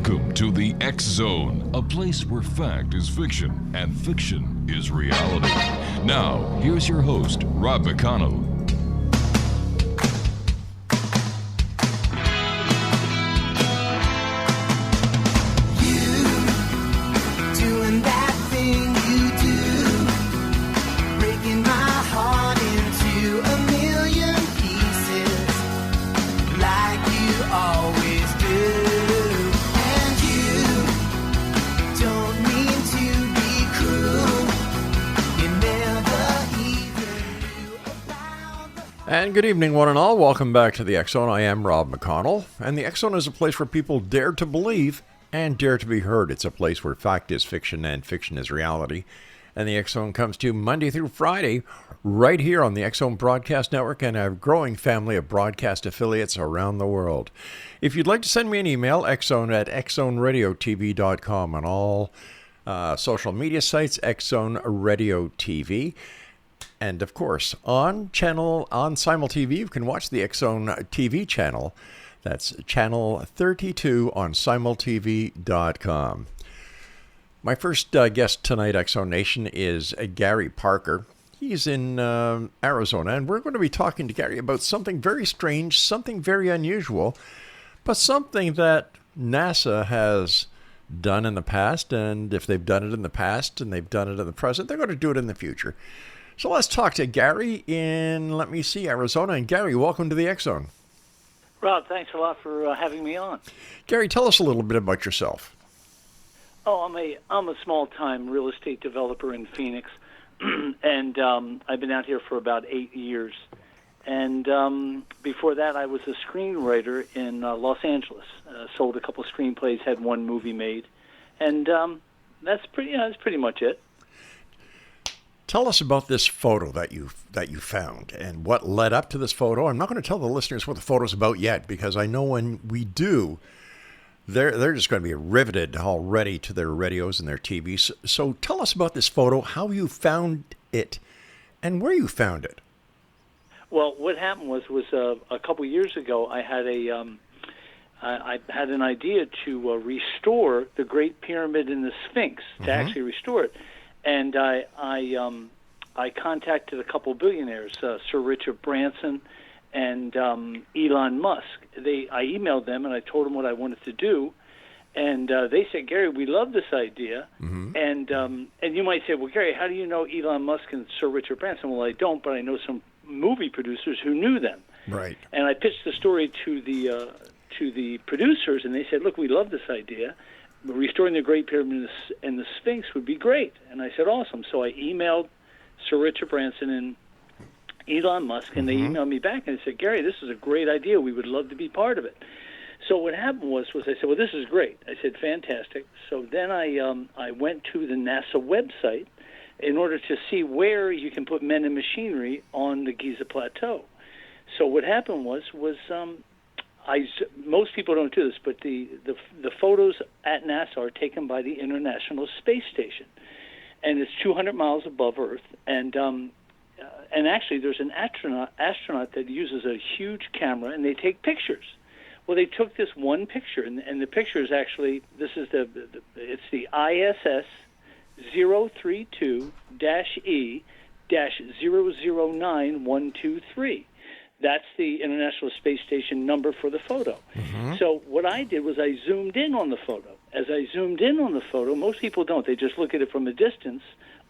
Welcome to the X Zone, a place where fact is fiction and fiction is reality. Now, here's your host, Rob McConnell. And good evening, one and all. Welcome back to the X Zone. I am Rob McConnell, and the X Zone is a place where people dare to believe and dare to be heard. It's a place where fact is fiction and fiction is reality. And the X Zone comes to you Monday through Friday, right here on the X Zone Broadcast Network and a growing family of broadcast affiliates around the world. If you'd like to send me an email, xzone@xzoneradiotv.com, on all social media sites, X Zone Radio TV. And of course, on Simul TV, you can watch the X Zone TV channel. That's channel 32 on simultv.com. My first guest tonight, X Zone Nation, is Gary Parker. He's in Arizona, and we're going to be talking to Gary about something very strange, something very unusual, but something that NASA has done in the past. And if they've done it in the past and they've done it in the present, they're going to do it in the future. So let's talk to Gary in, Arizona. And Gary, welcome to the X Zone. Rob, thanks a lot for having me on. Gary, tell us a little bit about yourself. Oh, I'm a small-time real estate developer in Phoenix, and I've been out here for about 8 years. And before that, I was a screenwriter in Los Angeles. Sold a couple screenplays, had one movie made, and that's pretty much it. Tell us about this photo that you found and what led up to this photo. I'm not going to tell the listeners what the photo's about yet, because I know when we do, they're just going to be riveted already to their radios and their TVs. So tell us about this photo, how you found it, and where you found it. Well, what happened was a couple years ago, I had I had an idea to restore the Great Pyramid and the Sphinx, to actually restore it. And I contacted a couple billionaires, Sir Richard Branson and Elon Musk. I emailed them and I told them what I wanted to do, and they said, "Gary, we love this idea." And you might say, "Well, Gary, how do you know Elon Musk and Sir Richard Branson?" Well, I don't, but I know some movie producers who knew them. Right. And I pitched the story to the producers, and they said, "Look, we love this idea. Restoring the Great Pyramid and the Sphinx would be great." And I said, awesome. So I emailed Sir Richard Branson and Elon Musk, and they emailed me back and they said, "Gary, this is a great idea. We would love to be part of it." So what happened was I said, "Well, this is great." I said, "Fantastic." So then I went to the NASA website in order to see where you can put men and machinery on the Giza Plateau. So what happened was most people don't do this, but the photos at NASA are taken by the International Space Station, and it's 200 miles above Earth. And actually, there's an astronaut that uses a huge camera, and they take pictures. Well, they took this one picture, and the picture is actually it's the ISS 032-E-009123. That's the International Space Station number for the photo. So what I did was I zoomed in on the photo. As I zoomed in on the photo, most people don't. They just look at it from a distance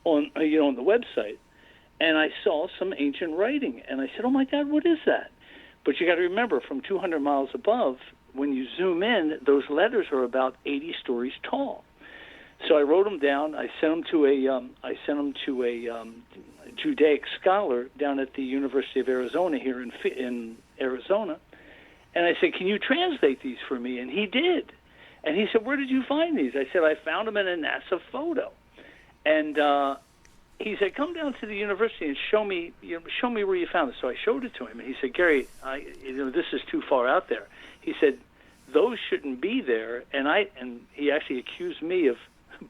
on the website. And I saw some ancient writing. And I said, "Oh, my God, what is that?" But you got to remember, from 200 miles above, when you zoom in, those letters are about 80 stories tall. So I wrote them down. I sent them to a Judaic scholar down at the University of Arizona here in Arizona, and I said, "Can you translate these for me?" And he did. And he said, "Where did you find these?" I said, "I found them in a NASA photo." And he said, "Come down to the university and show me where you found it." So I showed it to him, and he said, "Gary, this is too far out there." He said, "Those shouldn't be there." And he actually accused me of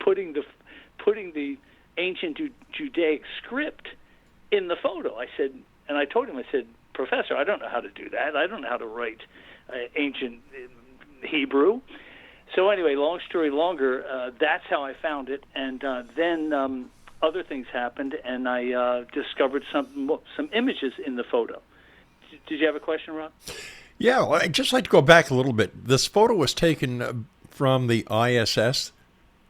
putting the ancient Judaic script in the photo. I said, and I told him, I said, "Professor, I don't know how to do that. I don't know how to write ancient Hebrew." So anyway, long story longer, that's how I found it. And then other things happened, and I discovered some images in the photo. Did you have a question, Rob? Yeah, well, I'd just like to go back a little bit. This photo was taken from the ISS,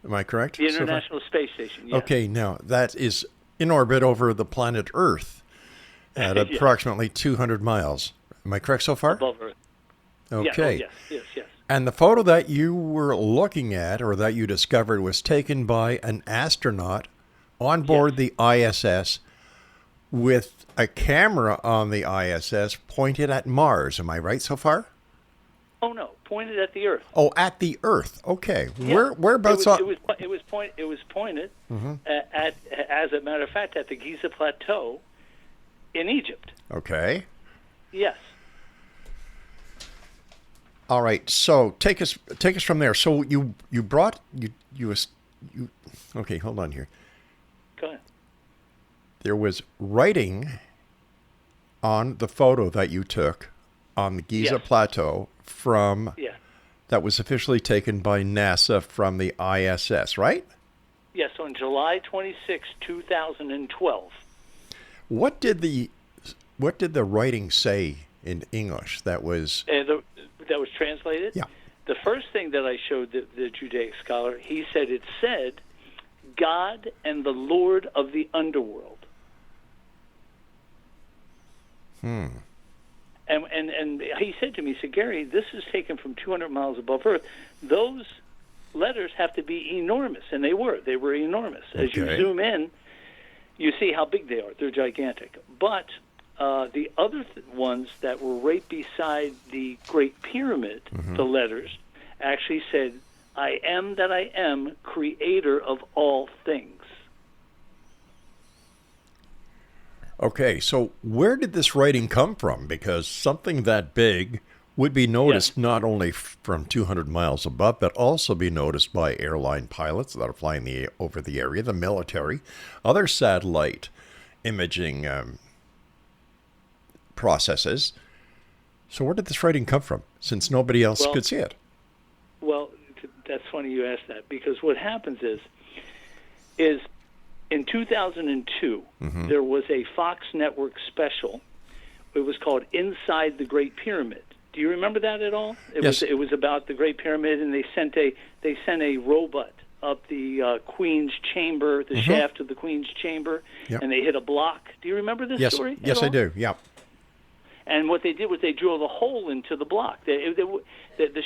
am I correct? The International Space Station, yes. Okay, now that is in orbit over the planet Earth at approximately 200 miles. Am I correct so far? Above Earth. Okay. Yeah, yes. And the photo that you were looking at, or that you discovered, was taken by an astronaut on board the ISS with a camera on the ISS pointed at Mars. Am I right so far? Oh no, pointed at the Earth. Oh, at the Earth. Okay. Yeah. Whereabouts? It was pointed at, as a matter of fact, at the Giza Plateau in Egypt. Okay. Yes. All right. So take us from there. So you okay, hold on here. Go ahead. There was writing on the photo that you took on the Giza Plateau from that was officially taken by NASA from the ISS, right? Yes, on July 26, 2012. What did the writing say in English that was that was translated? Yeah. The first thing that I showed the Judaic scholar, he said it said, God and the Lord of the underworld. And he said to me, he said, Gary, this is taken from 200 miles above Earth. Those letters have to be enormous, and they were enormous. As you zoom in, you see how big they are. They're gigantic. But the other ones that were right beside the Great Pyramid, the letters, actually said, I am that I am, creator of all things. Okay, so where did this writing come from? Because something that big would be noticed not only from 200 miles above, but also be noticed by airline pilots that are flying over the area, the military, other satellite imaging processes. So where did this writing come from, since nobody else could see it? Well, that's funny you asked that, because what happens is in 2002, there was a Fox Network special. It was called Inside the Great Pyramid. Do you remember that at all? Yes. It was about the Great Pyramid, and they sent a robot up the Queen's chamber, the shaft of the Queen's chamber, and they hit a block. Do you remember this story? Yes, I do. Yeah. And what they did was they drilled a hole into the block. The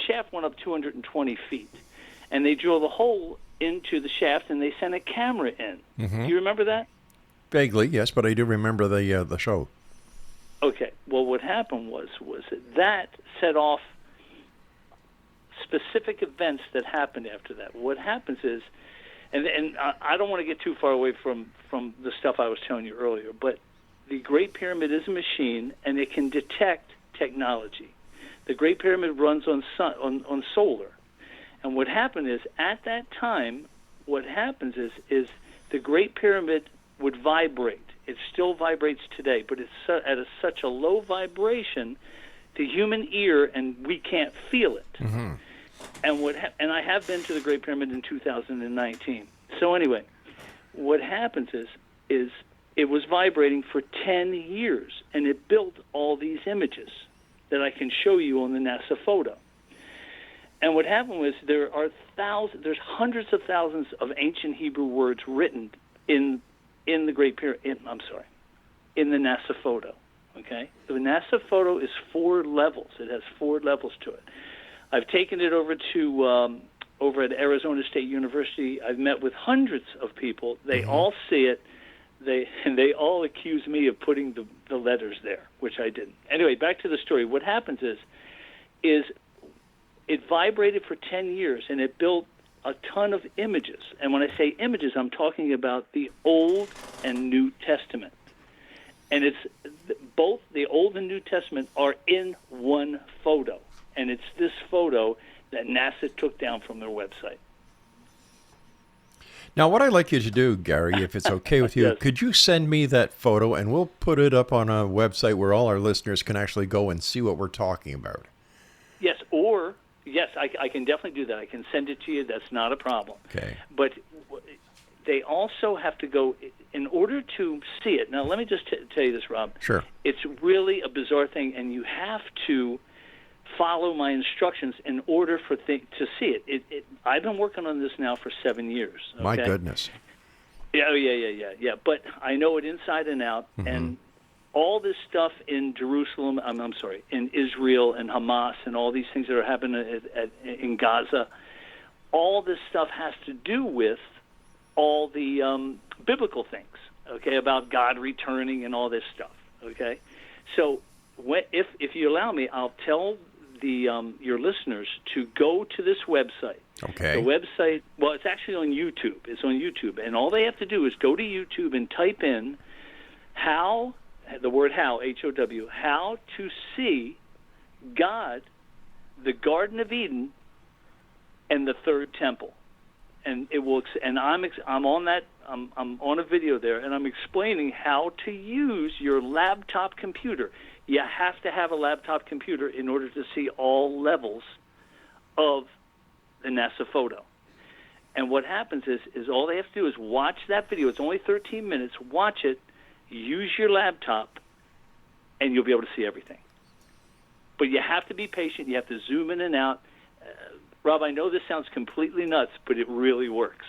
shaft went up 220 feet, and they drilled a hole into the shaft, and they sent a camera in. Do you remember that? Vaguely, yes, but I do remember the show. Okay. Well, what happened was that set off specific events that happened after that. What happens is, and I don't want to get too far away from the stuff I was telling you earlier, but the Great Pyramid is a machine, and it can detect technology. The Great Pyramid runs on solar. And what happened is, at that time, what happens is the Great Pyramid would vibrate. It still vibrates today, but it's at such a low vibration, the human ear, and we can't feel it. And I have been to the Great Pyramid in 2019. So anyway, what happens is it was vibrating for 10 years, and it built all these images that I can show you on the NASA photo. And what happened was there's hundreds of thousands of ancient Hebrew words written in the Great Pyramid. In the NASA photo. Okay, the NASA photo is 4 levels. It has 4 levels to it. I've taken it over at Arizona State University. I've met with hundreds of people. They all see it. They all accuse me of putting the letters there, which I didn't. Anyway, back to the story. What happens is it vibrated for 10 years, and it built a ton of images. And when I say images, I'm talking about the Old and New Testament. And it's both the Old and New Testament are in one photo. And it's this photo that NASA took down from their website. Now, what I'd like you to do, Gary, if it's okay with you, could you send me that photo, and we'll put it up on a website where all our listeners can actually go and see what we're talking about. Yes, or Yes, I can definitely do that. I can send it to you. That's not a problem. Okay. But they also have to go, in order to see it. Now, let me just tell you this, Rob. Sure. It's really a bizarre thing, and you have to follow my instructions in order to see it. I've been working on this now for 7 years. Okay? My goodness. Yeah. But I know it inside and out, and all this stuff in Jerusalem, in Israel and Hamas and all these things that are happening in Gaza, all this stuff has to do with all the biblical things, okay, about God returning and all this stuff, okay? So if you allow me, I'll tell your listeners to go to this website. Okay. The website, well, it's actually on YouTube. It's on YouTube. And all they have to do is go to YouTube and type in the word how, H-O-W, how to see God, the Garden of Eden, and the third temple. And it will. And I'm on that. I'm on a video there, and I'm explaining how to use your laptop computer. You have to have a laptop computer in order to see all levels of the NASA photo. And what happens is all they have to do is watch that video. It's only 13 minutes. Watch it. Use your laptop, and you'll be able to see everything. But you have to be patient. You have to zoom in and out. Rob, I know this sounds completely nuts, but it really works.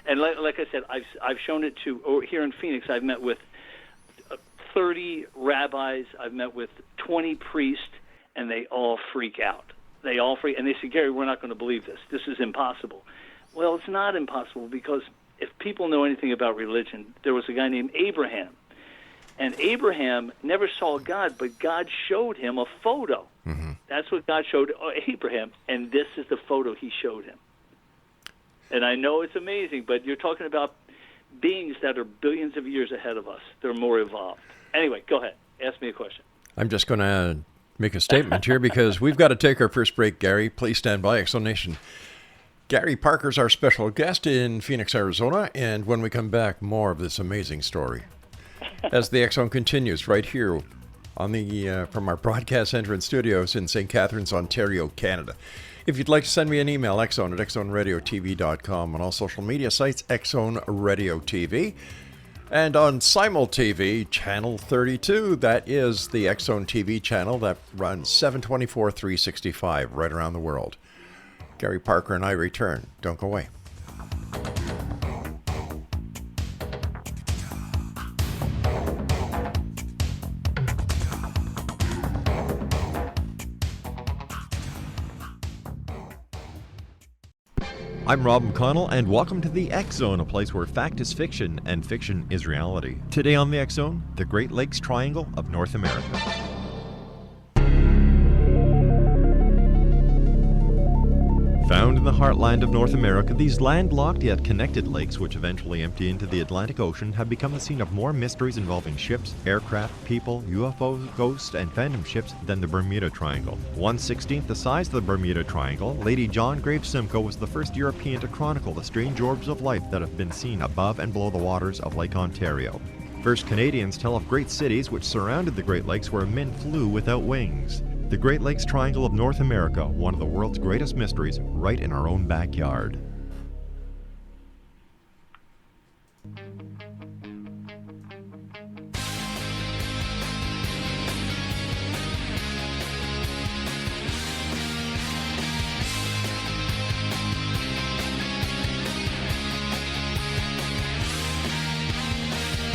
And like I said, I've shown it here in Phoenix. I've met with 30 rabbis. I've met with 20 priests, and they all freak out. And they say, Gary, we're not going to believe this. This is impossible. Well, it's not impossible, because if people know anything about religion, there was a guy named Abraham. And Abraham never saw God, but God showed him a photo. Mm-hmm. That's what God showed Abraham, and this is the photo he showed him. And I know it's amazing, but you're talking about beings that are billions of years ahead of us. They're more evolved. Anyway, go ahead. Ask me a question. I'm just going to make a statement here because we've got to take our first break, Gary. Please stand by, X Zone Nation. Gary Parker's our special guest in Phoenix, Arizona, and when we come back, more of this amazing story. As the X Zone continues right here on the from our broadcast center and studios in St. Catharines, Ontario, Canada. If you'd like to send me an email, xzone@xzoneradiotv.com, on all social media sites, Xzone Radio TV, and on Simul TV, Channel 32. That is the X Zone TV channel that runs 7/24, 365 right around the world. Gary Parker and I return. Don't go away. I'm Rob McConnell, and welcome to the X Zone, a place where fact is fiction and fiction is reality. Today on the X Zone, the Great Lakes Triangle of North America. Found in the heartland of North America, these landlocked yet connected lakes, which eventually empty into the Atlantic Ocean, have become the scene of more mysteries involving ships, aircraft, people, UFOs, ghosts, and phantom ships than the Bermuda Triangle. 1/16 the size of the Bermuda Triangle, Lady John Graves Simcoe was the first European to chronicle the strange orbs of life that have been seen above and below the waters of Lake Ontario. First Canadians tell of great cities which surrounded the Great Lakes where men flew without wings. The Great Lakes Triangle of North America, one of the world's greatest mysteries, right in our own backyard.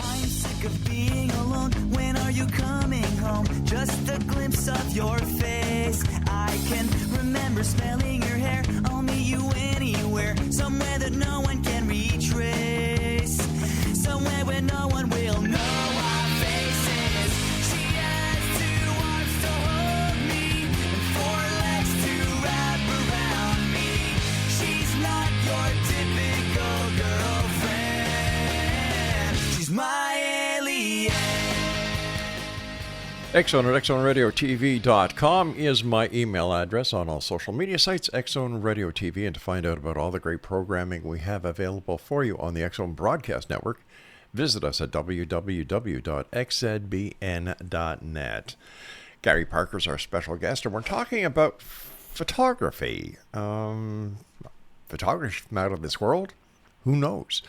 I'm sick of being alone. When are you coming home? Just a glimpse of your face. I can remember smelling your hair. I'll meet you anywhere, somewhere that no one can retrace, somewhere where no one will know our faces. She has 2 arms to hold me and 4 legs to wrap around me. She's not your typical girlfriend. She's my alien. XZone@XZoneRadioTV.com is my email address on all social media sites, X Zone Radio TV, and to find out about all the great programming we have available for you on the X Zone Broadcast Network, visit us at www.xzbn.net. Gary Parker's our special guest, and we're talking about photography. Photography from out of this world? Who knows?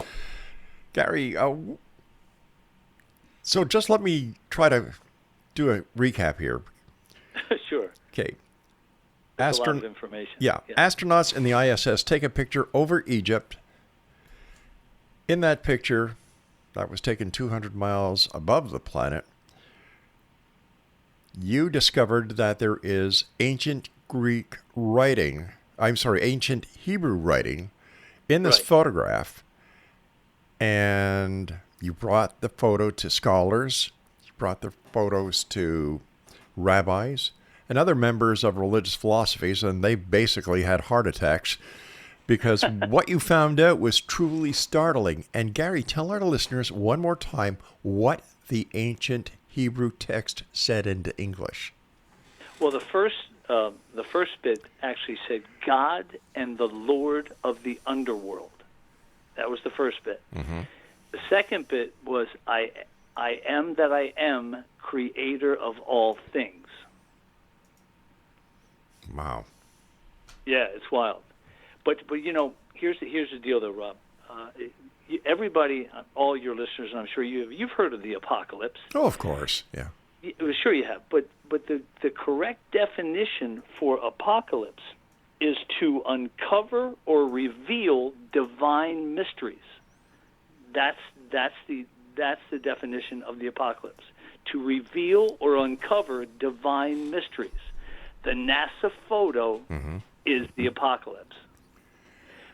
Gary, so just let me try to do a recap here. Sure. Okay. That's a lot of information. Yeah. Astronauts in the ISS take a picture over Egypt. In that picture, that was taken 200 miles above the planet, you discovered that there is ancient Hebrew writing in this photograph. And you brought the photo to scholars, you brought the photos to rabbis and other members of religious philosophies, and they basically had heart attacks because what you found out was truly startling. And Gary, tell our listeners one more time what the ancient Hebrew text said into English. Well, the first bit actually said God and the Lord of the underworld. That was the first bit. Mm-hmm. The second bit was I am that I am, creator of all things. Wow. Yeah, it's wild. But here's the deal though, Rob. Everybody, all your listeners, and I'm sure you've heard of the apocalypse. Oh, of course. Yeah. Sure you have. But the correct definition for apocalypse is to uncover or reveal divine mysteries. That's the definition of the apocalypse. To reveal or uncover divine mysteries. The NASA photo is the apocalypse.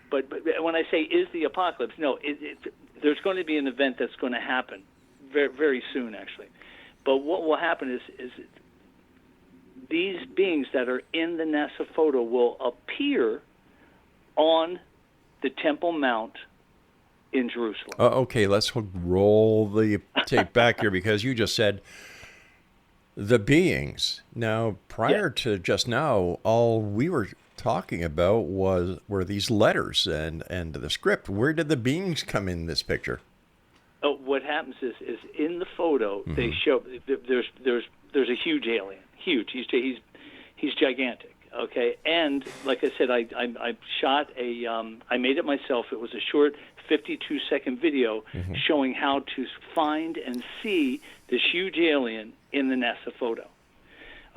But when I say is the apocalypse, no, there's going to be an event that's going to happen very, very soon, actually. But what will happen is these beings that are in the NASA photo will appear on the Temple Mount in Jerusalem. Okay, let's roll the tape back here because you just said the beings. Now, prior to just now, all we were talking about were these letters and the script. Where did the beings come in this picture? Oh, what happens is in the photo they show there's a huge alien, huge. He's gigantic. Okay, and like I said, I shot I made it myself. It was a short 52-second video showing how to find and see this huge alien in the NASA photo.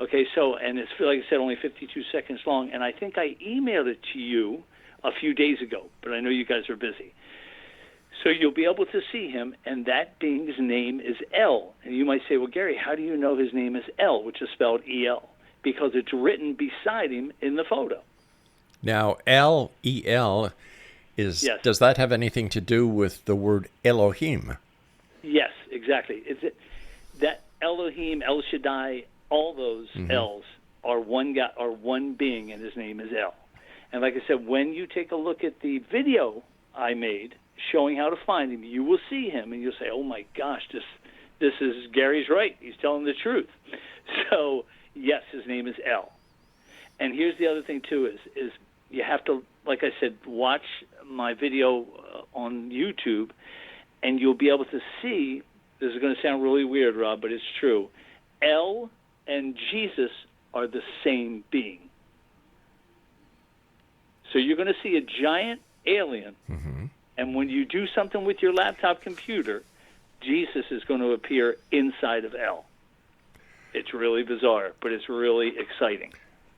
Okay, so, and it's, like I said, only 52 seconds long, and I think I emailed it to you a few days ago, but I know you guys are busy. So you'll be able to see him, and that being's name is El. And you might say, well, Gary, how do you know his name is El, which is spelled E-L? Because it's written beside him in the photo. Now, L-E-L, does that have anything to do with the word Elohim? Yes, exactly. That Elohim, El Shaddai, all those L's are one God, are one being, and his name is El. And like I said, when you take a look at the video I made showing how to find him, you will see him, and you'll say, "Oh my gosh, this is Gary's right. He's telling the truth." So yes, his name is El. And here's the other thing too: is you have to, like I said, watch my video on YouTube, and you'll be able to see. This is going to sound really weird, Rob, but it's true. El and Jesus are the same being. So you're going to see a giant alien, and when you do something with your laptop computer, Jesus is going to appear inside of El. It's really bizarre, but it's really exciting.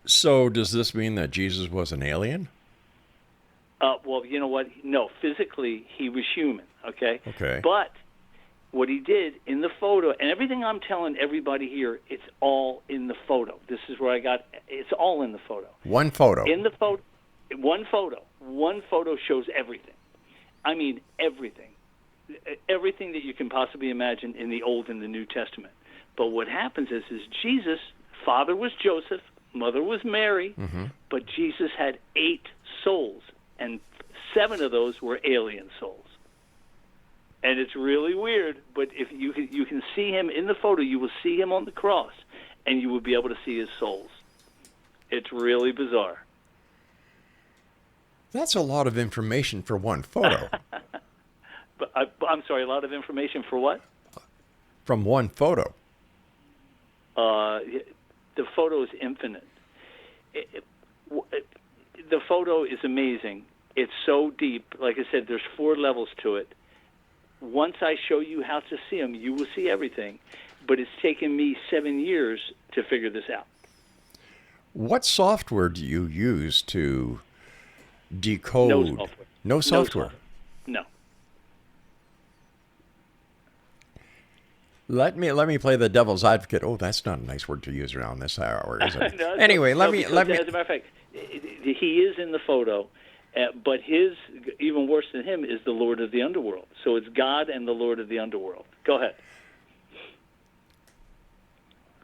So does this mean that Jesus was an alien? Well, you know what? No, physically he was human, okay? Okay. But what he did in the photo, and everything I'm telling everybody here, it's all in the photo. This is where it's all in the photo. One photo. In the photo, one photo shows everything. I mean, everything. Everything that you can possibly imagine in the Old and the New Testament. But what happens is Jesus, father was Joseph, mother was Mary, but Jesus had 8 souls, and 7 of those were alien souls. And it's really weird, but if you can see him in the photo, you will see him on the cross, and you will be able to see his souls. It's really bizarre. That's a lot of information for one photo. But I'm sorry, a lot of information for what? From one photo. The photo is infinite. The photo is amazing. It's so deep. Like I said, there's 4 levels to it. Once I show you how to see them, you will see everything. But it's taken me 7 years to figure this out. What software do you use to decode? No software. No software. No. Let me play the devil's advocate. Oh, that's not a nice word to use around this hour, is it? No, anyway, let me. As a matter of fact, he is in the photo, but his, even worse than him, is the Lord of the Underworld. So it's God and the Lord of the Underworld. Go ahead.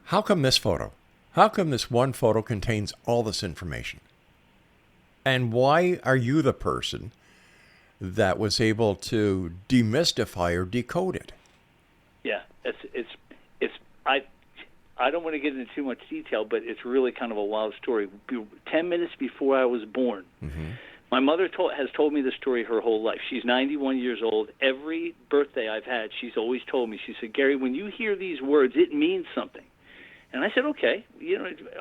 How come this photo? How come this one photo contains all this information? And why are you the person that was able to demystify or decode it? Yeah, I don't want to get into too much detail, but it's really kind of a wild story. 10 minutes before I was born, my mother has told me the story her whole life. She's 91 years old. Every birthday I've had, she's always told me. She said, Gary, when you hear these words, it means something. And I said, okay,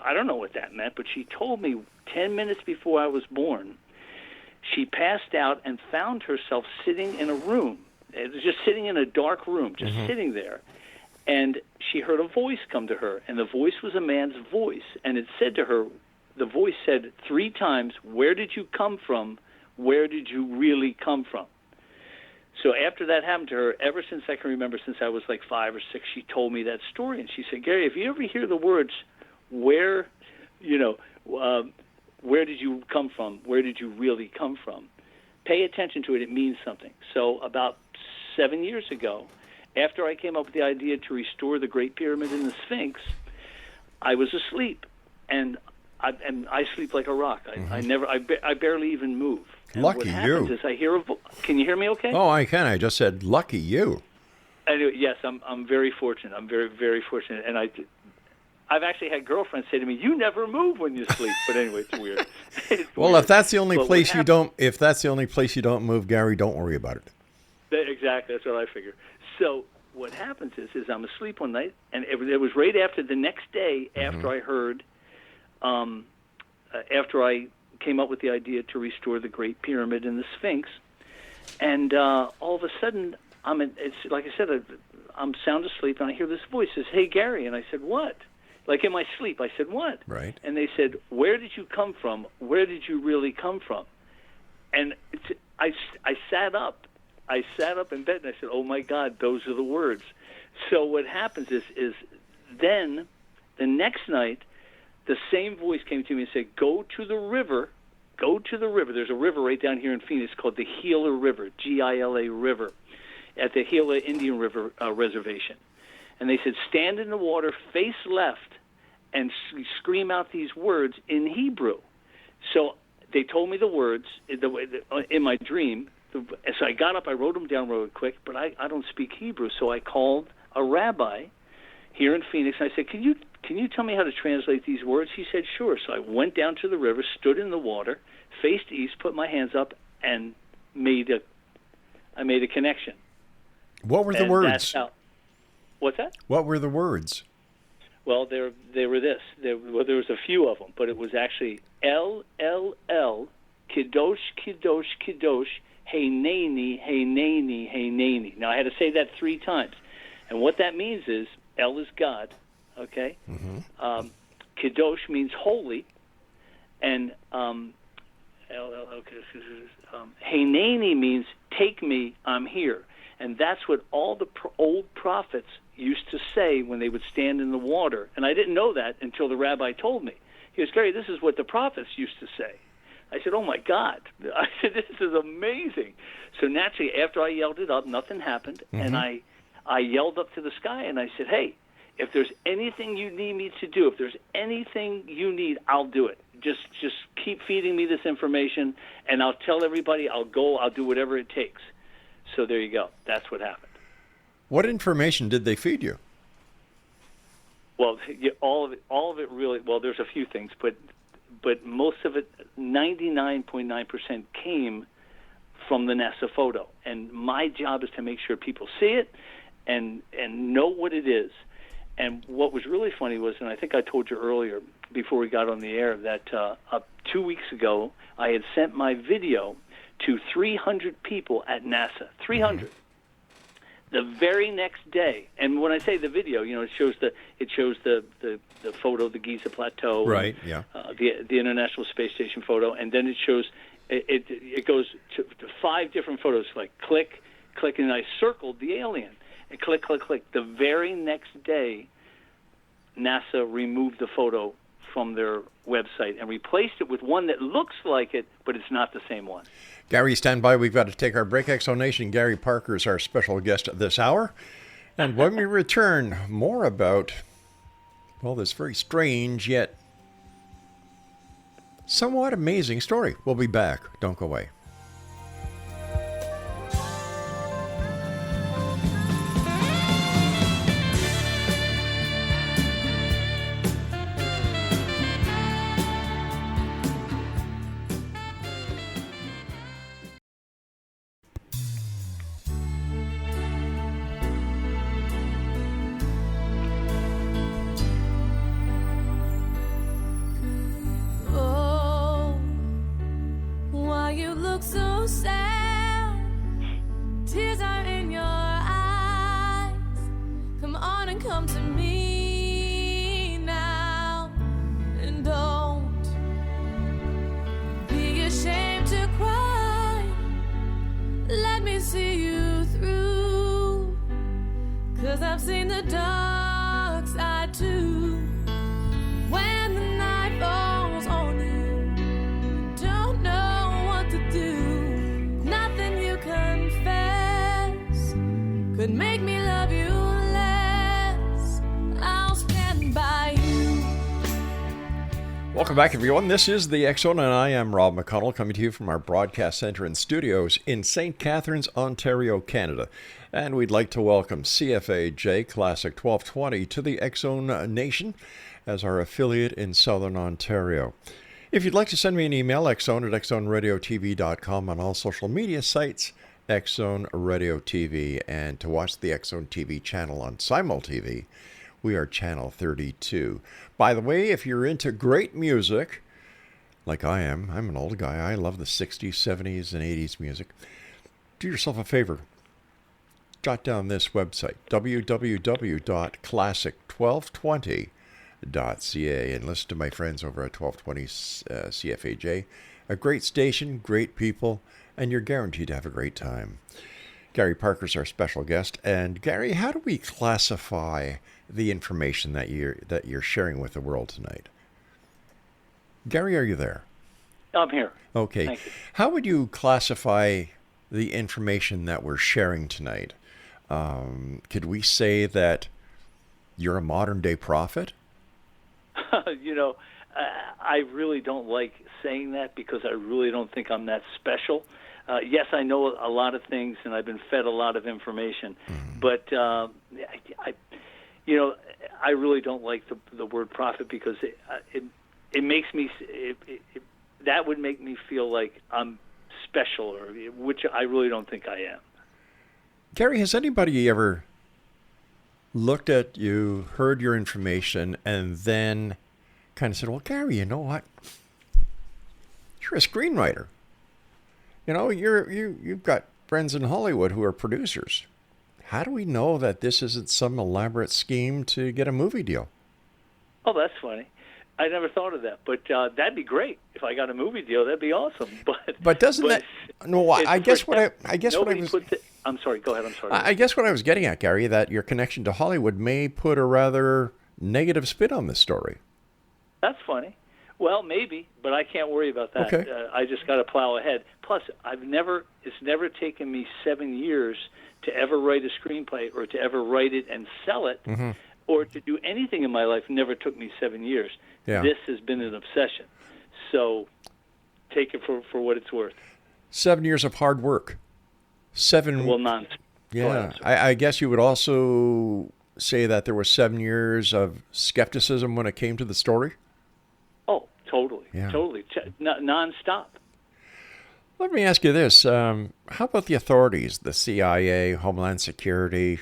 I don't know what that meant, but she told me 10 minutes before I was born, she passed out and found herself sitting in a room. It was just sitting in a dark room, just sitting there. And she heard a voice come to her, and the voice was a man's voice. And it said to her, the voice said 3 times, where did you come from? Where did you really come from? So after that happened to her, ever since I can remember, since I was like 5 or 6, she told me that story. And she said, Gary, if you ever hear the words, where did you come from? Where did you really come from? Pay attention to it. It means something. So about 7 years ago, after I came up with the idea to restore the Great Pyramid and the Sphinx, I was asleep, and I sleep like a rock. I barely even move. And lucky what happens you. is I hear can you hear me okay? Oh, I can. I just said, lucky you. Anyway, yes, I'm very fortunate. I'm very, very fortunate. And I've actually had girlfriends say to me, you never move when you sleep. But anyway, it's weird. Well, weird. if that's the only But place you don't, move, Gary, don't worry about it. Exactly, that's what I figure. So what happens is I'm asleep one night, and it was right after the next day after I heard, after I came up with the idea to restore the Great Pyramid and the Sphinx, and all of a sudden it's like I said, I'm sound asleep, and I hear this voice says, "Hey Gary," and I said, "What?" Like in my sleep, I said, "What?" Right. And they said, "Where did you come from? Where did you really come from?" And I sat up. I sat up in bed and I said, "Oh my God, those are the words." So what happens is then the next night, the same voice came to me and said, "Go to the river. Go to the river. There's a river right down here in Phoenix called the Gila River, Gila River, at the Gila Indian River Reservation." And they said, "Stand in the water, face left, and scream out these words in Hebrew." So they told me the words in my dream. So I got up, I wrote them down real quick, but I don't speak Hebrew. So I called a rabbi here in Phoenix, and I said, Can you tell me how to translate these words? He said, sure. So I went down to the river, stood in the water, faced east, put my hands up, and I made a connection. What were the words? What's that? What were the words? Well, they were this. There was a few of them, but it was actually El, Kadosh, Kadosh, Kadosh, Heineni, Heineni, Heineni. Now, I had to say that 3 times. And what that means is, El is God, okay? Kadosh means holy, and Heineni means take me, I'm here. And that's what all the old prophets used to say when they would stand in the water. And I didn't know that until the rabbi told me. He goes, Gary, this is what the prophets used to say. I said, oh, my God. I said, this is amazing. So naturally, after I yelled it up, nothing happened. And I yelled up to the sky, and I said, hey, if there's anything you need me to do, if there's anything you need, I'll do it. Just keep feeding me this information, and I'll tell everybody I'll do whatever it takes. So there you go. That's what happened. What information did they feed you? Well, all of it really, well, there's a few things, but most of it, 99.9% came from the NASA photo. And my job is to make sure people see it and know what it is. And what was really funny was, and I think I told you earlier, before we got on the air that 2 weeks ago I had sent my video to 300 people at NASA. 300. The very next day, and when I say the video, it shows the photo of the Giza Plateau, right? Yeah. The International Space Station photo, and then it shows it goes to 5 different photos. Like click, and I circled the alien, and click. The very next day, NASA removed the photo from their website and replaced it with one that looks like it, but it's not the same one. Gary, stand by. We've got to take our break. Exonation. Gary Parker is our special guest this hour. And when we return, more about, well, this very strange yet somewhat amazing story. We'll be back. Don't go away. Welcome back, everyone. This is the X Zone, and I am Rob McConnell, coming to you from our broadcast center and studios in St. Catharines, Ontario, Canada. And we'd like to welcome CFAJ Classic 1220 to the X Zone Nation as our affiliate in Southern Ontario. If you'd like to send me an email, xzone@xzoneradiotv.com, on all social media sites, X Zone Radio TV, and to watch the X Zone TV channel on Simul TV, we are channel 32. By the way, if you're into great music, like I am, I'm an old guy, I love the 60s, 70s, and 80s music, do yourself a favor. Jot down this website, www.classic1220.ca, and listen to my friends over at 1220 CFAJ. A great station, great people, and you're guaranteed to have a great time. Gary Parker's our special guest. And Gary, how do we classify the information that you're sharing with the world tonight? Gary, are you there? I'm here. Okay. Thank you. How would you classify the information that we're sharing tonight? Could we say that you're a modern-day prophet? I really don't like saying that because I really don't think I'm that special. Yes, I know a lot of things, and I've been fed a lot of information, but I really don't like the word prophet because it makes me that would make me feel like I'm special, which I really don't think I am. Gary, has anybody ever looked at you, heard your information, and then kind of said, "Well, Gary, you know what? You're a screenwriter. You've got friends in Hollywood who are producers. How do we know that this isn't some elaborate scheme to get a movie deal?" Oh, that's funny. I never thought of that, but that'd be great if I got a movie deal. That'd be awesome. But doesn't that? No, I guess what I was. I'm sorry. Go ahead. I'm sorry. I guess what I was getting at, Gary, that your connection to Hollywood may put a rather negative spin on this story. That's funny. Well, maybe, but I can't worry about that. Okay. I just got to plow ahead. Plus, it's never taken me 7 years to ever write a screenplay or to ever write it and sell it, or to do anything in my life. Never took me 7 years. Yeah. This has been an obsession. So take it for what it's worth. 7 years of hard work. Well, none. Yeah. I guess you would also say that there was 7 years of skepticism when it came to the story. Oh, totally. Yeah. Totally. Non-stop. Let me ask you this. How about the authorities, the CIA, Homeland Security?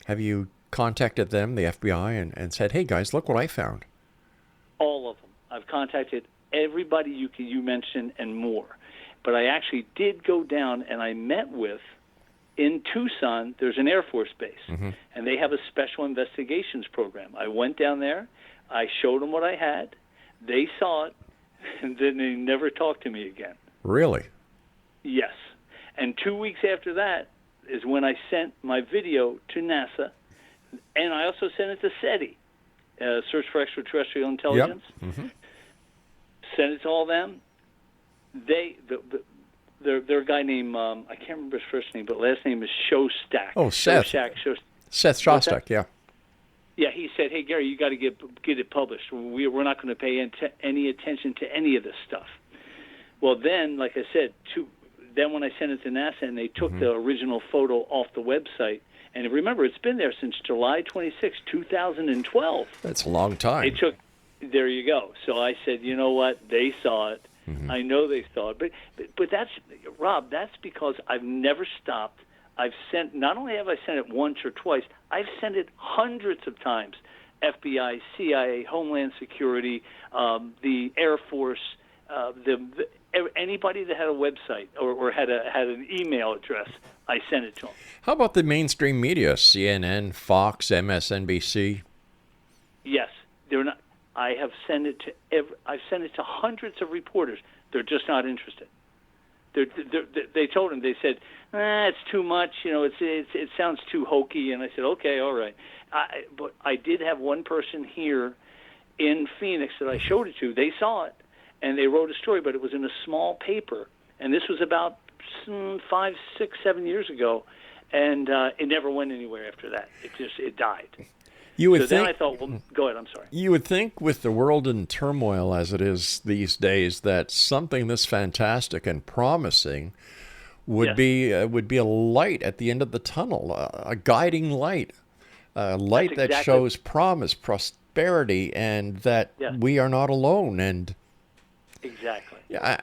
Have you contacted them, the FBI, and said, "Hey, guys, look what I found"? All of them. I've contacted everybody you mentioned and more. But I actually did go down and I met with, in Tucson, there's an Air Force base, and they have a special investigations program. I went down there. I showed them what I had. They saw it, and then they never talked to me again. Really? Yes. And 2 weeks after that is when I sent my video to NASA, and I also sent it to SETI, Search for Extraterrestrial Intelligence. Yep. Sent it to all them. They're a guy named, I can't remember his first name, but last name is Shostak. Oh, Seth. Seth Shostak, yeah. Yeah, he said, hey, Gary, you got to get it published. We're not going to pay any attention to any of this stuff. Well, then, like I said, then when I sent it to NASA and they took the original photo off the website, and remember, it's been there since July 26, 2012. That's a long time. There you go. So I said, you know what? They saw it. I know they saw it. But that's, Rob, that's because I've never stopped. Not only have I sent it once or twice, I've sent it hundreds of times. FBI, CIA, Homeland Security, the Air Force, anybody that had a website or had an email address, I sent it to them. How about the mainstream media, CNN, Fox, MSNBC? Yes, they're not. I have sent it to I've sent it to hundreds of reporters. They're just not interested. They told him. They said, it's too much. It sounds too hokey. And I said, okay, all right. But I did have one person here in Phoenix that I showed it to. They saw it, and they wrote a story, but it was in a small paper. And this was about 5, 6, 7 years ago, and it never went anywhere after that. It died. Then I thought, well, go ahead, I'm sorry. You would think with the world in turmoil as it is these days that something this fantastic and promising would be a light at the end of the tunnel, a guiding light, a light that shows promise, prosperity, and that we are not alone. And exactly. Yeah,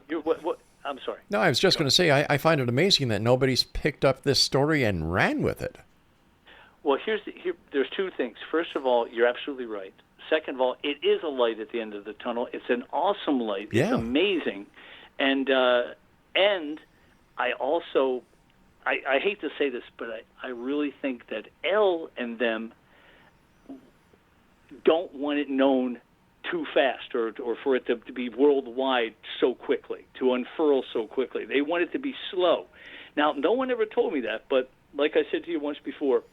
Rob, I'm sorry. No, I was just going to say, I find it amazing that nobody's picked up this story and ran with it. Well, there's two things. First of all, you're absolutely right. Second of all, it is a light at the end of the tunnel. It's an awesome light. Yeah. It's amazing. And I also, I hate to say this, but I really think that Elle and them don't want it known too fast or for it to be worldwide so quickly, to unfurl so quickly. They want it to be slow. Now, no one ever told me that, but like I said to you once before,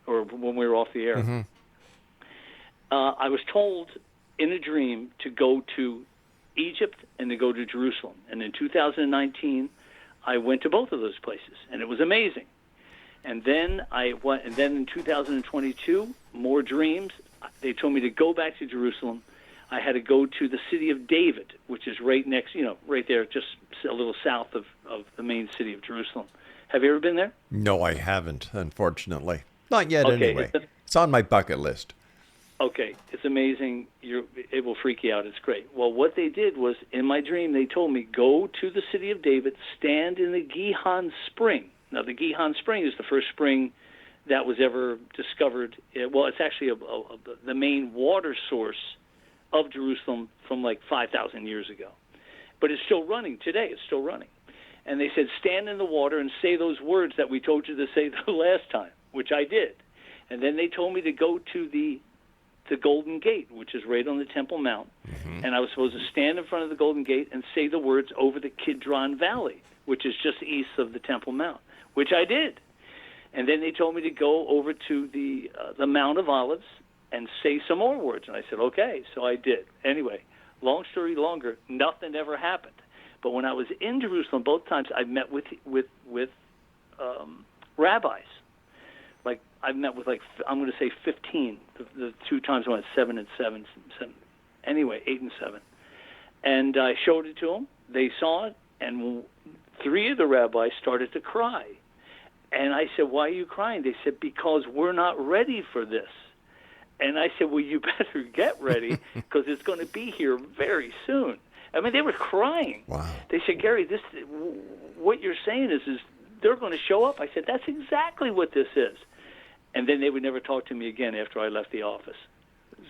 or when we were off the air, I was told in a dream to go to Egypt and to go to Jerusalem. And in 2019, I went to both of those places, and it was amazing. And then in 2022, more dreams. They told me to go back to Jerusalem. I had to go to the city of David, which is right next, right there, just a little south of the main city of Jerusalem. Have you ever been there? No, I haven't, unfortunately. Not yet, anyway. It's on my bucket list. Okay, it's amazing. It will freak you out. It's great. Well, what they did was, in my dream, they told me, go to the city of David, stand in the Gihon Spring. Now, the Gihon Spring is the first spring that was ever discovered. Well, it's actually the main water source of Jerusalem from like 5,000 years ago. But it's still running today. It's still running. And they said, stand in the water and say those words that we told you to say the last time, which I did. And then they told me to go to the Golden Gate, which is right on the Temple Mount. And I was supposed to stand in front of the Golden Gate and say the words over the Kidron Valley, which is just east of the Temple Mount, which I did. And then they told me to go over to the Mount of Olives and say some more words. And I said, okay. So I did. Anyway, long story longer, nothing ever happened. But when I was in Jerusalem, both times I met with rabbis. Like I've met with I'm going to say 15. The two times I went 7 and 7. Anyway, 8 and 7. And I showed it to them. They saw it, and 3 of the rabbis started to cry. And I said, why are you crying? They said, because we're not ready for this. And I said, well, you better get ready because it's going to be here very soon. I mean, they were crying. Wow. They said, Gary, what you're saying is they're going to show up. I said, that's exactly what this is. And then they would never talk to me again after I left the office.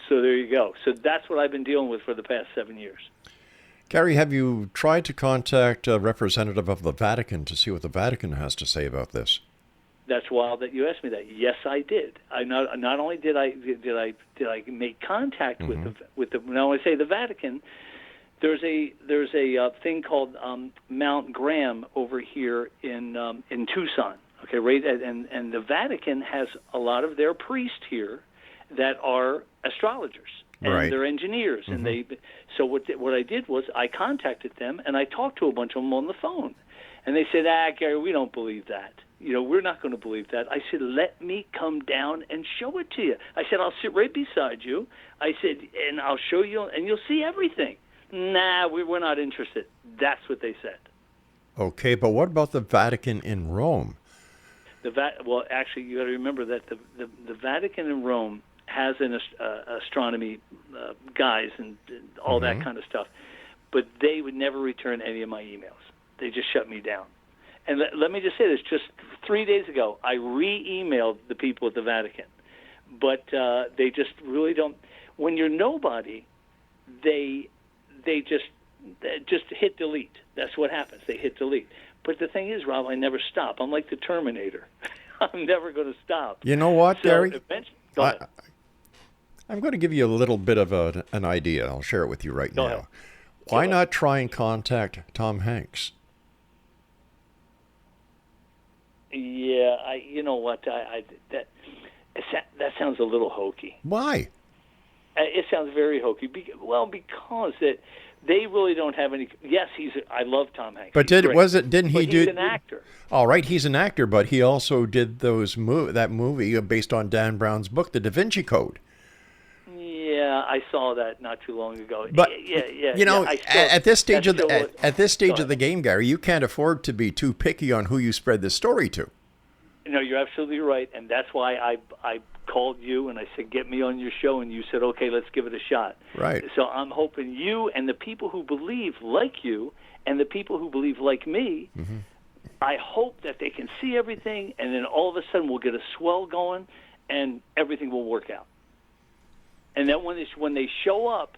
So there you go. So that's what I've been dealing with for the past 7 years. Gary, have you tried to contact a representative of the Vatican to see what the Vatican has to say about this? That's wild that you asked me that. Yes, I did. I not only did I make contact with the now I say the Vatican. There's a thing called Mount Graham over here in Tucson. Okay, right, and the Vatican has a lot of their priests here that are astrologers and they're engineers, and so what I did was I contacted them and I talked to a bunch of them on the phone, and they said, Gary, we don't believe that. We're not going to believe that. I said, let me come down and show it to you. I said, I'll sit right beside you. I said, and I'll show you, and you'll see everything. Nah, we're not interested. That's what they said. Okay, but what about the Vatican in Rome? Well, actually, you got to remember that the Vatican in Rome has an astronomy guys and all that kind of stuff, but they would never return any of my emails. They just shut me down. And let me just say this: just 3 days ago, I re-emailed the people at the Vatican, but they just really don't. When you're nobody, they just hit delete. That's what happens. They hit delete. But the thing is, Rob, I never stop. I'm like the Terminator. I'm never going to stop. You know what, Gary? Go ahead. I'm going to give you a little bit of an idea. I'll share it with you right now. Why not try and contact Tom Hanks? Yeah, you know what? That sounds a little hokey. Why? It sounds very hokey. Because they really don't have any. Yes, I love Tom Hanks. But didn't he do? He's an actor. All right, he's an actor, but he also did that movie based on Dan Brown's book, The Da Vinci Code. Yeah, I saw that not too long ago. But yeah, at this stage of the game, Gary, you can't afford to be too picky on who you spread this story to. No, you're absolutely right, and that's why I called you and I said, get me on your show, and you said, okay, let's give it a shot. Right. So I'm hoping you and the people who believe like you and the people who believe like me, I hope that they can see everything, and then all of a sudden we'll get a swell going and everything will work out. And then when they show up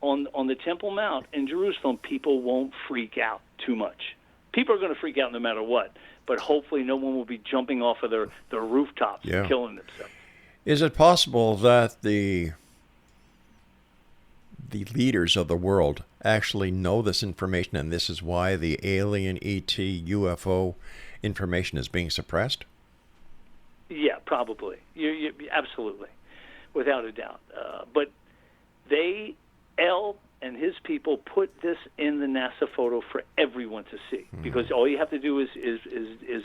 on the Temple Mount in Jerusalem, people won't freak out too much. People are going to freak out no matter what, but hopefully no one will be jumping off of their rooftops and killing themselves. Is it possible that the leaders of the world actually know this information, and this is why the alien, ET, UFO information is being suppressed? Yeah, probably. You absolutely, without a doubt. But L and his people put this in the NASA photo for everyone to see, because all you have to do is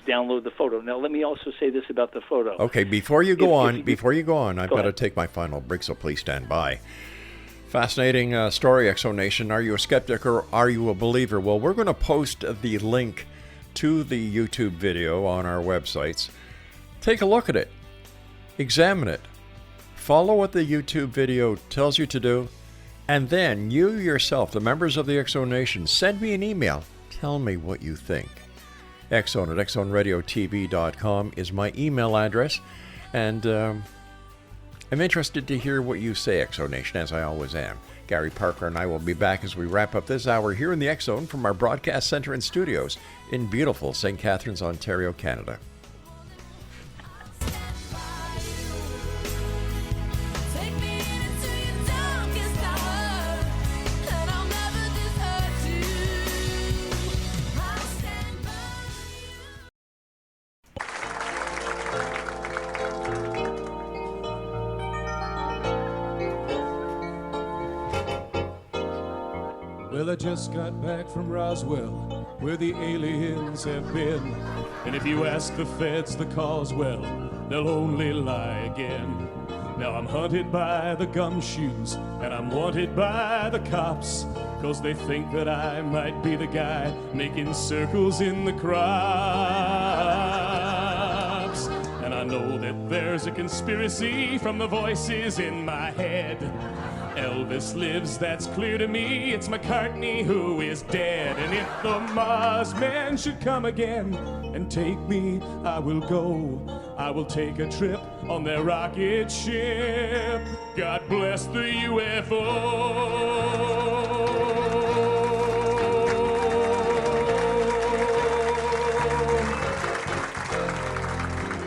download the photo. Now, let me also say this about the photo. Okay, before you go on, I've got to take my final break, so please stand by. Fascinating story, Exo Nation. Are you a skeptic or are you a believer? Well, we're going to post the link to the YouTube video on our websites. Take a look at it. Examine it. Follow what the YouTube video tells you to do. And then you yourself, the members of the Exo Nation, send me an email. Tell me what you think. Exxon at exxonradiotv.com is my email address. And I'm interested to hear what you say, Exo Nation, as I always am. Gary Parker and I will be back as we wrap up this hour here in the X Zone from our broadcast center and studios in beautiful St. Catharines, Ontario, Canada. Well, I just got back from Roswell, where the aliens have been. And if you ask the feds the cause, well, they'll only lie again. Now I'm hunted by the gumshoes, and I'm wanted by the cops, 'cause they think that I might be the guy making circles in the crops. And I know that there's a conspiracy from the voices in my head. Elvis lives, that's clear to me. It's McCartney who is dead. And if the Mars man should come again and take me, I will go. I will take a trip on their rocket ship. God bless the UFO.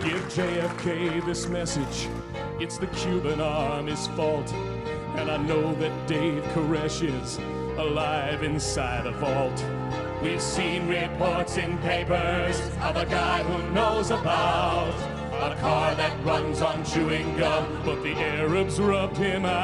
Give JFK this message. It's the Cuban Army's fault. And I know that Dave Koresh is alive inside a vault. We've seen reports in papers of a guy who knows about a car that runs on chewing gum, but the Arabs rubbed him out.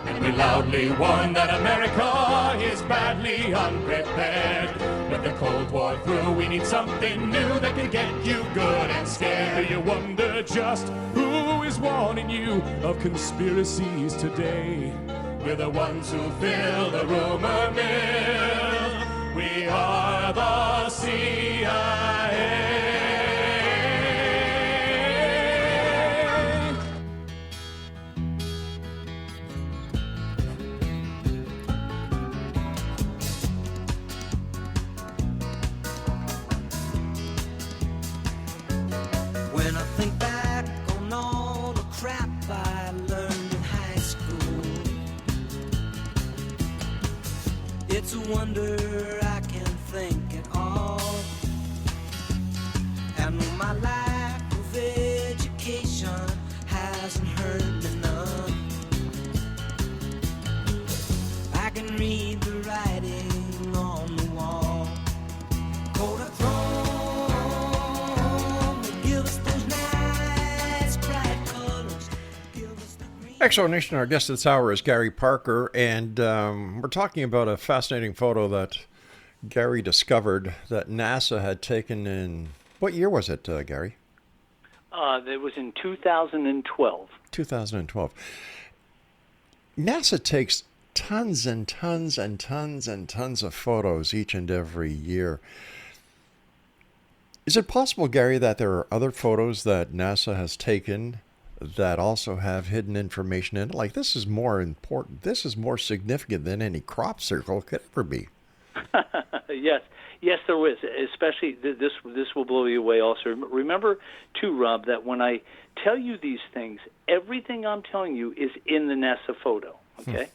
And we loudly warn that America is badly unprepared. With the Cold War through, we need something new that can get you good and scared. Do you wonder just who is warning you of conspiracies today? We're the ones who fill the rumor mill. We are the CIA. When I think back on all the crap I learned in high school, it's a wonder I can think at all. And my lack of education hasn't hurt me none. I can read the writing on the wall. Kodachrome, give us those nice bright colors. Give us the green. Exo Nation, our guest this hour is Gary Parker, and we're talking about a fascinating photo that Gary discovered that NASA had taken in, what year was it, Gary? It was in 2012. 2012. NASA takes tons and tons and tons and tons of photos each and every year. Is it possible, Gary, that there are other photos that NASA has taken that also have hidden information in it? Like, this is more important, this is more significant than any crop circle could ever be. Yes, there is. Especially this will blow you away. Also, remember too, Rob, that when I tell you these things, everything I'm telling you is in the NASA photo. Okay.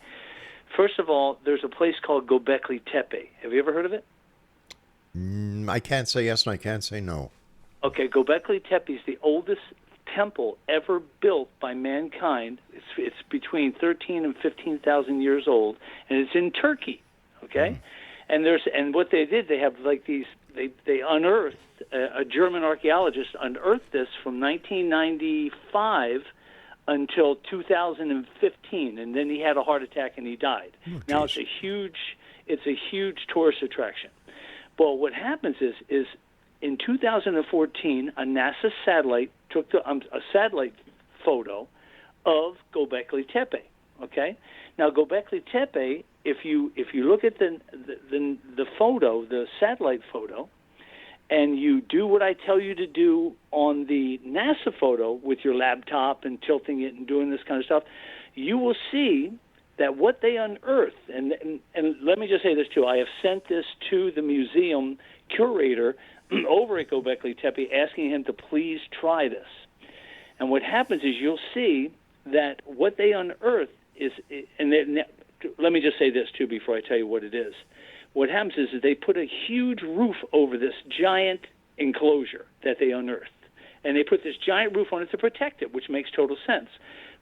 First of all, there's a place called Göbekli Tepe. Have you ever heard of it? I can't say yes and I can't say no. Okay, Göbekli Tepe is the oldest temple ever built by mankind. It's between 13 and 15,000 years old, and it's in Turkey. Okay. And what they did, they have like these. They unearthed a German archaeologist unearthed this from 1995 until 2015, and then he had a heart attack and he died. Now it's a huge tourist attraction. But what happens is in 2014, a NASA satellite took a satellite photo of Göbekli Tepe. Okay, now Göbekli Tepe, if you look at the photo, the satellite photo, and you do what I tell you to do on the NASA photo with your laptop and tilting it and doing this kind of stuff, you will see that what they unearthed, and let me just say this too, I have sent this to the museum curator over at Göbekli Tepe asking him to please try this. And what happens is you'll see that what they unearthed is, let me just say this too before I tell you what it is. What happens is they put a huge roof over this giant enclosure that they unearthed. And they put this giant roof on it to protect it, which makes total sense.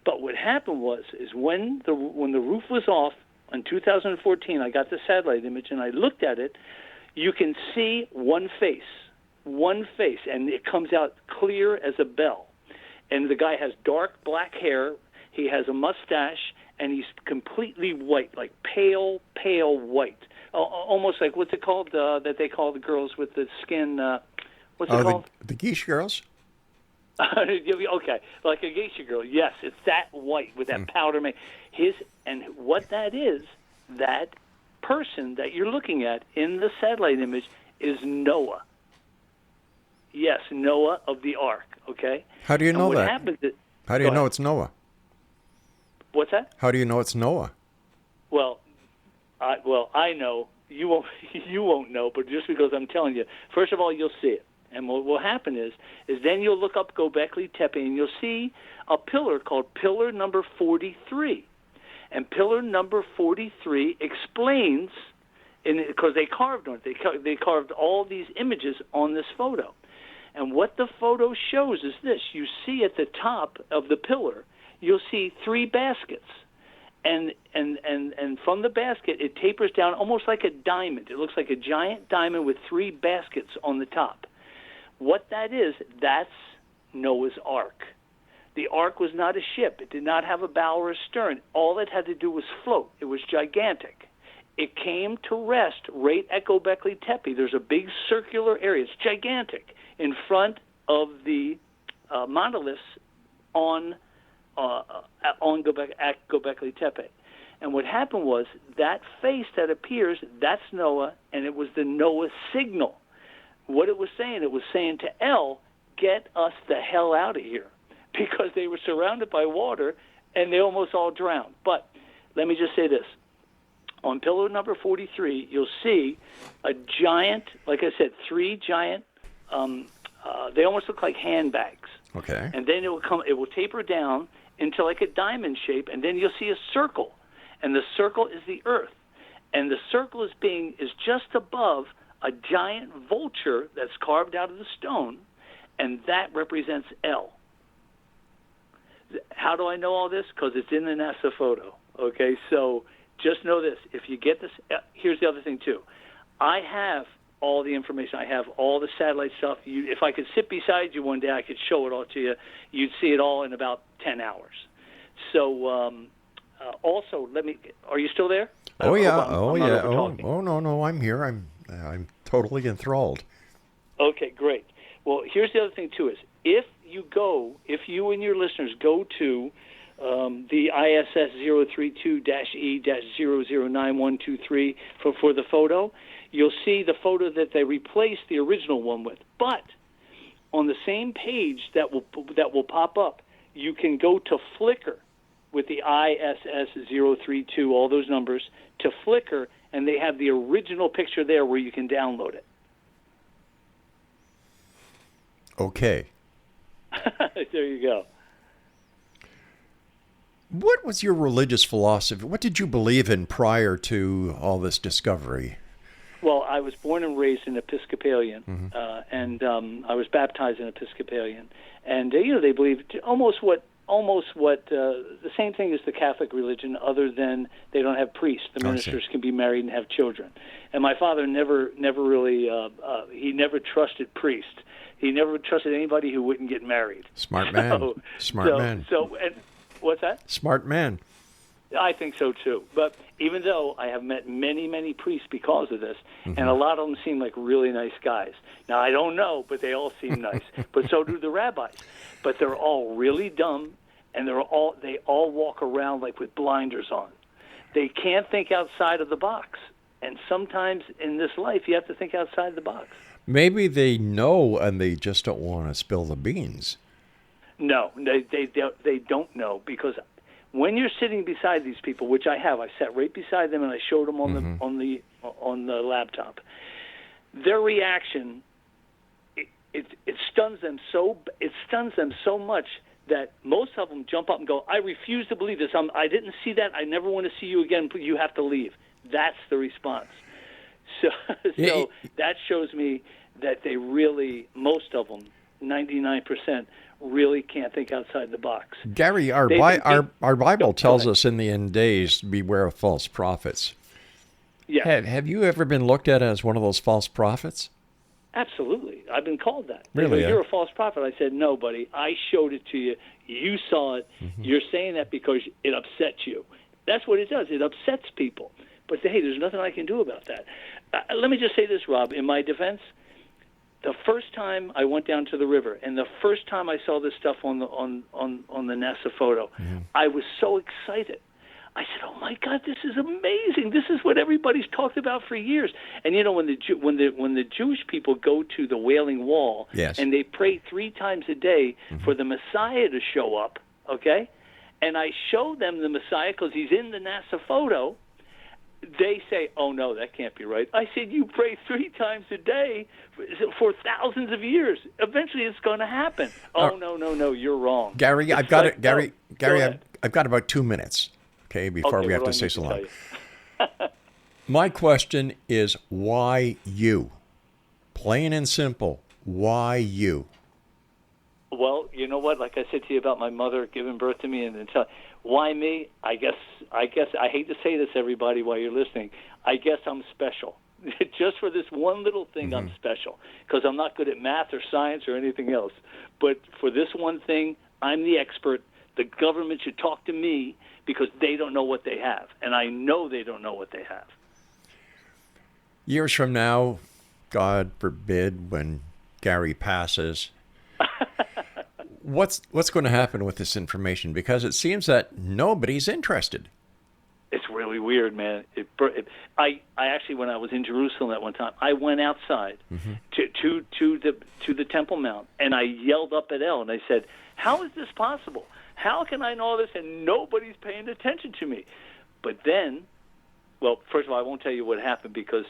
But what happened is when the roof was off in 2014, I got the satellite image and I looked at it, you can see one face, and it comes out clear as a bell. And the guy has dark black hair, he has a mustache, and he's completely white, like pale white. Almost like, what's it called that they call the girls with the skin, what's it called? The geisha girls? Okay, like a geisha girl. Yes, it's that white with that powder. And what that is, that person that you're looking at in the satellite image is Noah. Yes, Noah of the Ark. Okay. How do you know that? How do you know it's Noah? What's that? How do you know it's Noah? Well, I know you won't. You won't know, but just because I'm telling you, first of all, you'll see it. And what will happen is then you'll look up Göbekli Tepe and you'll see a pillar called Pillar Number 43. And Pillar Number 43 explains, because they carved on it, they carved all these images on this photo. And what the photo shows is this. You see at the top of the pillar, you'll see 3 baskets. And from the basket, it tapers down almost like a diamond. It looks like a giant diamond with 3 baskets on the top. What that is, that's Noah's Ark. The Ark was not a ship. It did not have a bow or a stern. All it had to do was float. It was gigantic. It came to rest right at Göbekli Tepe. There's a big circular area. It's gigantic in front of the monoliths on Göbekli Tepe. And what happened was that face that appears, that's Noah, and it was the Noah signal. What it was saying to El, get us the hell out of here, because they were surrounded by water and they almost all drowned. But let me just say this. On pillar number 43, you'll see a giant, like I said, 3 giant, they almost look like handbags. Okay. And then it will taper down into like a diamond shape, and then you'll see a circle. And the circle is the earth. And the circle is just above a giant vulture that's carved out of the stone, and that represents El. How do I know all this? Because it's in the NASA photo. Okay, so just know this. If you get this, here's the other thing too. I have all the information. I have all the satellite stuff. If I could sit beside you one day, I could show it all to you. You'd see it all in about 10 hours. So also, are you still there? Oh, yeah. No, I'm here. I'm totally enthralled. Okay, great. Well, here's the other thing too: is if you and your listeners go to the ISS 032-E-009123 for the photo, you'll see the photo that they replaced the original one with. But on the same page that will pop up, you can go to Flickr with the ISS 032, all those numbers, to Flickr, and they have the original picture there where you can download it. Okay. There you go. What was your religious philosophy? What did you believe in prior to all this discovery? Well, I was born and raised an Episcopalian, and I was baptized an Episcopalian. And they believed almost what the same thing as the Catholic religion, other than they don't have priests. The ministers can be married and have children. And my father never really he never trusted priests. He never trusted anybody who wouldn't get married. Smart man. Smart man. And what's that? Smart man. I think so too. But even though I have met many, many priests because of this, and a lot of them seem like really nice guys. Now, I don't know, but they all seem nice. But so do the rabbis. But they're all really dumb, and they all walk around like with blinders on. They can't think outside of the box. And sometimes in this life, you have to think outside the box. Maybe they know and they just don't want to spill the beans. No, they don't know, because when you're sitting beside these people, which I have, I sat right beside them and I showed them on the laptop. Their reaction, it stuns them so much that most of them jump up and go, "I refuse to believe this. I didn't see that. I never want to see you again. You have to leave." That's the response. So that shows me that they really, most of them, 99%, really can't think outside the box. Gary, our Bible tells us in the end days, beware of false prophets. Yeah. Have you ever been looked at as one of those false prophets? Absolutely. I've been called that. Really? You're a false prophet. I said, no, buddy. I showed it to you. You saw it. You're saying that because it upsets you. That's what it does. It upsets people. But, hey, there's nothing I can do about that. Let me just say this, Rob. In my defense, the first time I went down to the river and the first time I saw this stuff on the NASA photo, I was so excited. I said, "Oh my God, this is amazing! This is what everybody's talked about for years." And when the Jewish people go to the Wailing Wall, and they pray 3 times a day for the Messiah to show up, okay? And I show them the Messiah because he's in the NASA photo. they say, oh, no, that can't be right. I said, you pray 3 times a day for thousands of years. Eventually it's going to happen. Oh, no, you're wrong. Gary, I've got it. Gary, I've got about 2 minutes, okay, before we have to say so long. My question is, why you? Plain and simple, why you? Well, you know what? Like I said to you about my mother giving birth to me, and why me? I guess I hate to say this, everybody, while you're listening. I guess I'm special. Just for this one little thing, I'm special because I'm not good at math or science or anything else. But for this one thing, I'm the expert. The government should talk to me because they don't know what they have, and I know they don't know what they have. Years from now, God forbid, when Gary passes, what's going to happen with this information? Because it seems that nobody's interested. It's really weird, man. I actually, when I was in Jerusalem at one time, I went outside to the Temple Mount, and I yelled up at El, and I said, how is this possible? How can I know all this and nobody's paying attention to me? But then, well, first of all, I won't tell you what happened because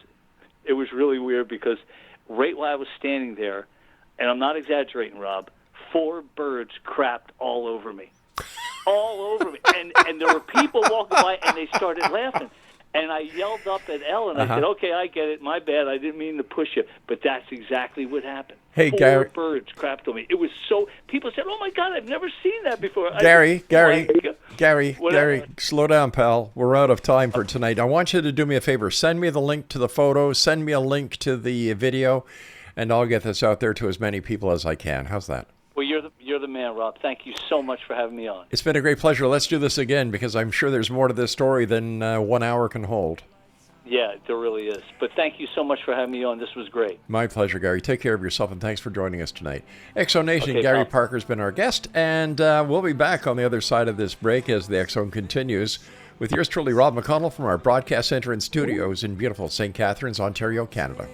it was really weird because right while I was standing there, and I'm not exaggerating, Rob, 4 birds crapped all over me. All over me. And there were people walking by, and they started laughing. And I yelled up at Ellen. I said, okay, I get it. My bad. I didn't mean to push you. But that's exactly what happened. Hey, 4 Gary. birds crapped on me. It was so... People said, oh, my God, I've never seen that before. Gary, Whatever. slow down, pal. We're out of time for tonight. I want you to do me a favor. Send me the link to the photos. Send me a link to the video. And I'll get this out there to as many people as I can. How's that? Well, you're the man, Rob. Thank you so much for having me on. It's been a great pleasure. Let's do this again because I'm sure there's more to this story than 1 hour can hold. Yeah, there really is. But thank you so much for having me on. This was great. My pleasure, Gary. Take care of yourself, and thanks for joining us tonight. Exo Nation, Okay, Gary pal. Parker's been our guest, and we'll be back on the other side of this break as the X Zone continues with yours truly, Rob McConnell, from our broadcast center and studios in beautiful St. Catharines, Ontario, Canada.